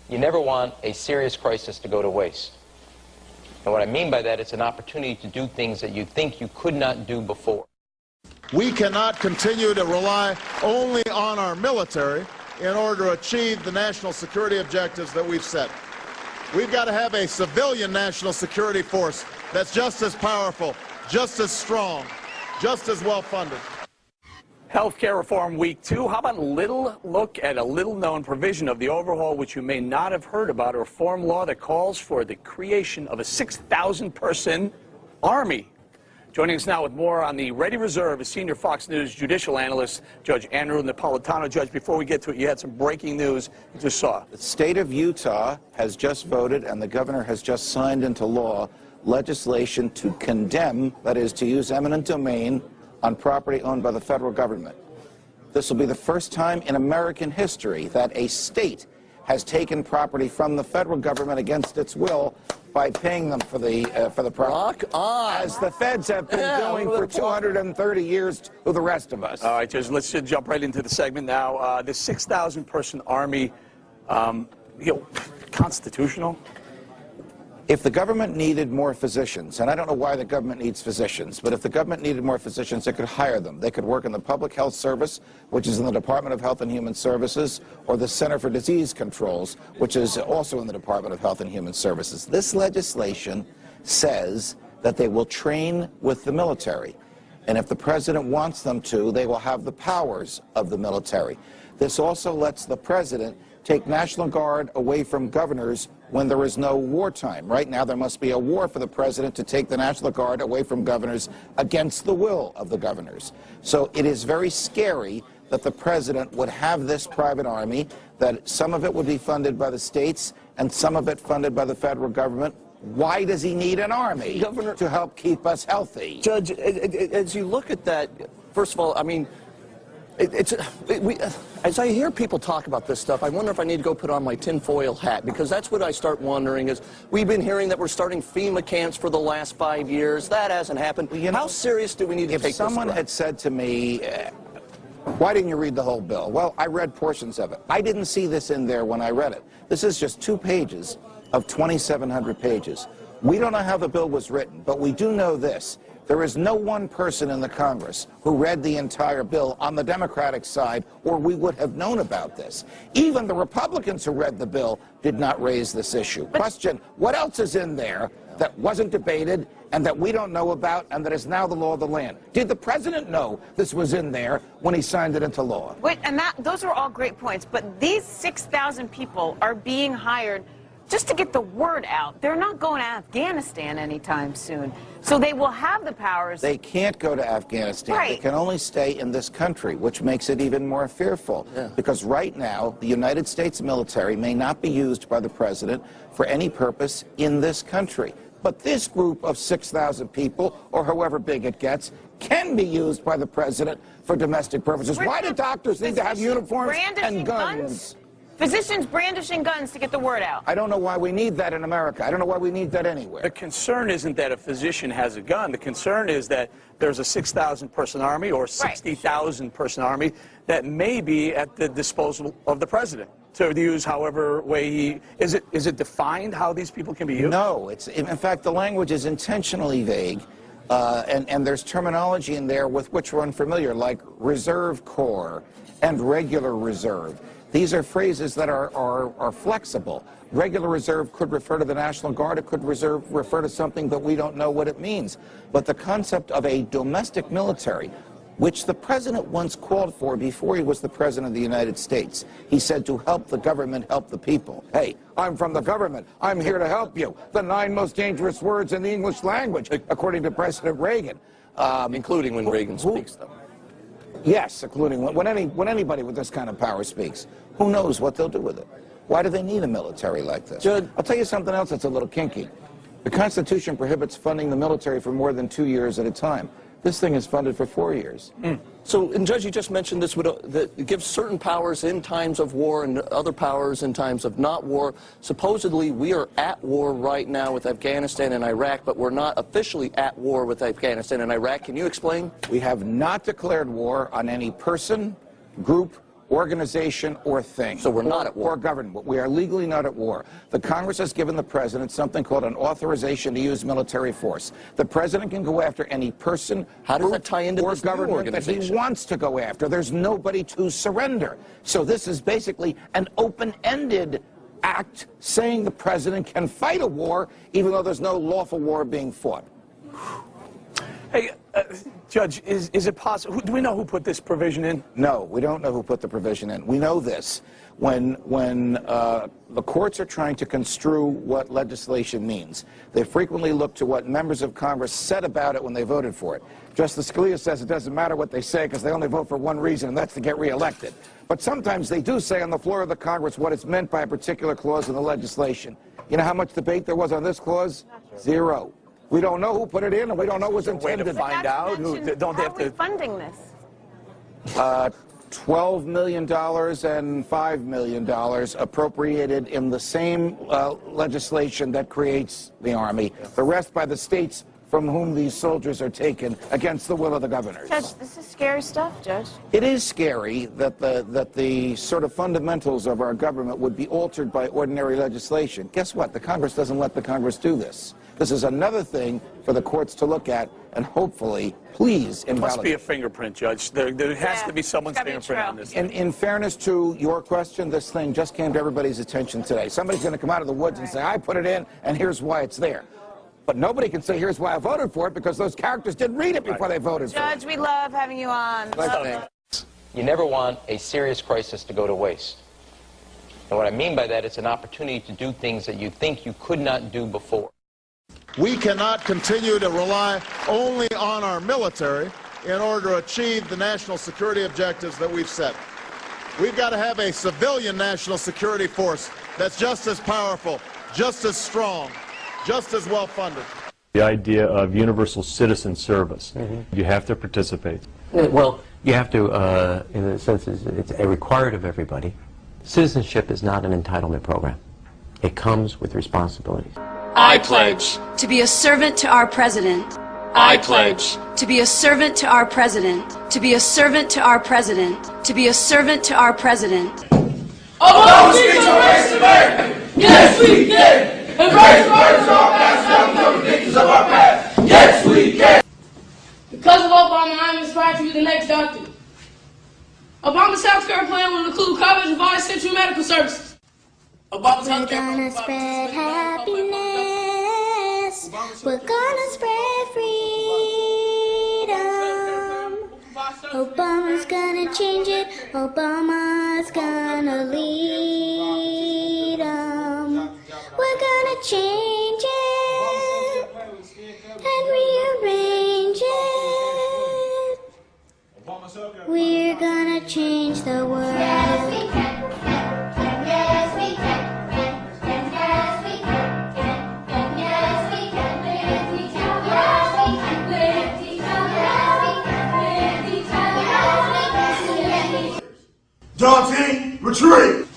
You never want a serious crisis to go to waste. And what I mean by that, it's an opportunity to do things that you think you could not do before. We cannot continue to rely only on our military in order to achieve the national security objectives that we've set. We've got to have a civilian national security force that's just as powerful, just as strong, just as well-funded. Healthcare reform week 2. How about a little look at a little-known provision of the overhaul, which you may not have heard about, a reform law that calls for the creation of a 6,000-person army. Joining us now with more on the Ready Reserve is senior Fox News judicial analyst, Judge Andrew Napolitano. Judge, before we get to it, you had some breaking news you just saw. The state of Utah has just voted, and the governor has just signed into law legislation to condemn, that is, to use eminent domain on property owned by the federal government. This will be the first time in American history that a state has taken property from the federal government against its will by paying them for the property. Rock on. As the feds have been doing for 230 years to the rest of us. All right, Judge, let's just jump right into the segment now. The 6,000-person army, constitutional? If the government needed more physicians, and I don't know why the government needs physicians, but if the government needed more physicians, they could hire them. They could work in the Public Health Service, which is in the Department of Health and Human Services, or the Center for Disease Controls, which is also in the Department of Health and Human Services. This legislation says that they will train with the military. And if the president wants them to, they will have the powers of the military. This also lets the president take National Guard away from governors when there is no wartime. Right now, there must be a war for the president to take the National Guard away from governors against the will of the governors. So it is very scary that the president would have this private army, that some of it would be funded by the states and some of it funded by the federal government. Why does he need an army? Governor, to help keep us healthy? Judge, as you look at that, first of all, I mean, as I hear people talk about this stuff, I wonder if I need to go put on my tinfoil hat, because that's what I start wondering is, we've been hearing that we're starting FEMA camps for the last 5 years. That hasn't happened. Well, how serious do we need to take this? If someone had said to me, why didn't you read the whole bill? Well, I read portions of it. I didn't see this in there when I read it. This is just 2 pages of 2,700 pages. We don't know how the bill was written, but we do know this. There is no one person in the Congress who read the entire bill on the Democratic side, or we would have known about this. Even the Republicans who read the bill did not raise this issue. Question, what else is in there that wasn't debated and that we don't know about and that is now the law of the land? Did the president know this was in there when he signed it into law? Wait, and those are all great points, but these 6,000 people are being hired just to get the word out. They're not going to Afghanistan anytime soon. So they will have the powers. They can't go to Afghanistan. Right. They can only stay in this country, which makes it even more fearful. Yeah. Because right now, the United States military may not be used by the president for any purpose in this country. But this group of 6,000 people, or however big it gets, can be used by the president for domestic purposes. Why do doctors need to have uniforms and guns? Physicians brandishing guns to get the word out. I don't know why we need that in America. I don't know why we need that anywhere. The concern isn't that a physician has a gun. The concern is that there's a 6,000-person army or 60,000-person army that may be at the disposal of the president to use however way he... Is it defined how these people can be used? No. In fact, the language is intentionally vague, and there's terminology in there with which we're unfamiliar, like reserve corps and regular reserve. These are phrases that are flexible. Regular reserve could refer to the National Guard. It could refer to something that we don't know what it means. But the concept of a domestic military, which the president once called for before he was the president of the United States. He said to help the government help the people. Hey, I'm from the government. I'm here to help you. The 9 most dangerous words in the English language, according to President Reagan. Including when Reagan speaks, though. Yes, including when anybody with this kind of power speaks. Who knows what they'll do with it? Why do they need a military like this? Judge, I'll tell you something else that's a little kinky. The Constitution prohibits funding the military for more than 2 years at a time. This thing is funded for 4 years. So, and Judge, you just mentioned this that it gives certain powers in times of war and other powers in times of not war. Supposedly, we are at war right now with Afghanistan and Iraq, but we're not officially at war with Afghanistan and Iraq. Can you explain? We have not declared war on any person, group, organization, or thing. So we're not at war. Or government. We are legally not at war. The Congress has given the president something called an authorization to use military force. The president can go after any person, How does that tie into or this new government that he organization? wants to go after. There's nobody to surrender. So this is basically an open-ended act saying the president can fight a war even though there's no lawful war being fought. Hey, Judge, is it possible? Do we know who put this provision in? No, we don't know who put the provision in. We know this. When the courts are trying to construe what legislation means, they frequently look to what members of Congress said about it when they voted for it. Justice Scalia says it doesn't matter what they say because they only vote for one reason, and that's to get reelected. But sometimes they do say on the floor of the Congress what is meant by a particular clause in the legislation. You know how much debate there was on this clause? Zero. We don't know who put it in, and we don't know what's intended. Way to find out who. Don't they have to? Funding this? $12 million and $5 million appropriated in the same legislation that creates the Army. The rest by the states from whom these soldiers are taken against the will of the governors. Judge, this is scary stuff, Judge. It is scary that the sort of fundamentals of our government would be altered by ordinary legislation. Guess what? The Congress doesn't let the Congress do this. This is another thing for the courts to look at and hopefully, please, invalidate. Must be a fingerprint, Judge. There has to be someone's fingerprint on this. In fairness to your question, this thing just came to everybody's attention today. Somebody's going to come out of the woods and say, I put it in, and here's why it's there. But nobody can say, here's why I voted for it, because those characters didn't read it before they voted for it. Judge, we love having you on. You never want a serious crisis to go to waste. And what I mean by that, it's an opportunity to do things that you think you could not do before. We cannot continue to rely only on our military in order to achieve the national security objectives that we've set. We've got to have a civilian national security force that's just as powerful, just as strong, just as well funded. The idea of universal citizen service. You have to participate. Well, you have to, in a sense, it's a required of everybody. Citizenship is not an entitlement program. It comes with responsibilities. I pledge to be a servant to our president. I pledge To be a servant to our president. To be a servant to our president. To be a servant to our president. Obama speaks on race America. Yes, we can. Embrace burdens of our past, never victims of our past. Yes, we can. Because of Obama, I'm inspired to be the next doctor. Obama's healthcare plan will include coverage of all essential medical services. Obama's We're gonna spread happiness. We're gonna spread freedom. Obama's gonna change it. Obama's gonna lead 'em. We're gonna change it and rearrange it. We're gonna change the world. Yes, we can. Yes, we can. Yes, we can. Yes, we can. Lift each other. Yes, we can. Lift each other. Yes, we can. Lift each other. Yes, we can. Johnson, retreat.